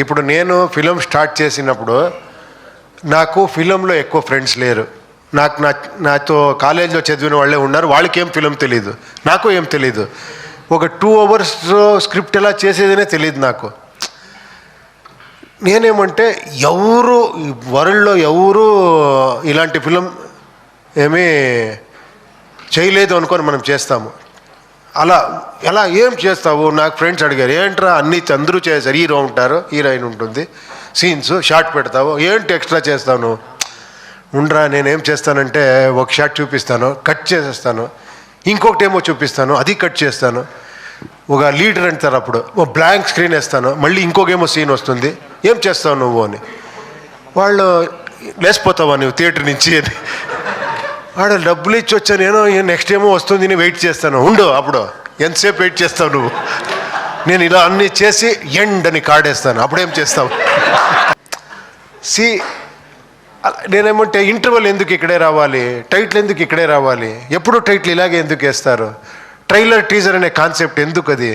ఇప్పుడు నేను film start చేసినప్పుడు నాకు ఫిలింలో ఎక్కువ ఫ్రెండ్స్ లేరు. నాతో కాలేజీలో చదివిన వాళ్ళే ఉన్నారు. వాళ్ళకి ఏం ఫిలిం తెలియదు, నాకు ఏం తెలియదు. ఒక 2 hours స్క్రిప్ట్ ఎలా చేసేదనే తెలియదు నాకు. నేనేమంటే ఎవరు వరల్డ్లో ఎవరు ఇలాంటి ఫిలిం ఏమీ చేయలేదు అనుకొని మనం చేస్తాము. అలా ఎలా ఏం చేస్తావు? నాకు ఫ్రెండ్స్ అడిగారు, ఏంట్రా అన్నీ అందరూ చేశారు, హీరో ఉంటారు, హీరోయిన్ ఉంటుంది, సీన్స్ షార్ట్ పెడతావు, ఏంటి ఎక్స్ట్రా చేస్తావు నువ్వు? ఉండరా, నేనేం చేస్తానంటే ఒక షార్ట్ చూపిస్తాను, కట్ చేసేస్తాను, ఇంకొకటి ఏమో చూపిస్తాను, అది కట్ చేస్తాను. ఒక లీడర్ అంటారు, అప్పుడు ఓ బ్లాంక్ స్క్రీన్ వేస్తాను, మళ్ళీ ఇంకొకేమో సీన్ వస్తుంది, ఏం చేస్తావు నువ్వు అని. వాళ్ళు లేసిపోతావా నువ్వు థియేటర్ నుంచి అని. ఆడ డబ్బులు ఇచ్చి వచ్చాను, నేను నెక్స్ట్ ఏమో వస్తుంది నేను వెయిట్ చేస్తాను. ఉండు, అప్పుడు ఎంతసేపు వెయిట్ చేస్తావు నువ్వు? నేను ఇలా అన్నీ చేసి ఎండ్ అని కార్డేస్తాను, అప్పుడేం చేస్తావు? నేనేమంటే ఇంటర్వెల్ ఎందుకు ఇక్కడే రావాలి, టైటిల్ ఎందుకు ఇక్కడే రావాలి, ఎప్పుడు టైటిల్ ఇలాగే ఎందుకు వేస్తారు, ట్రైలర్ టీజర్ అనే కాన్సెప్ట్ ఎందుకు అది?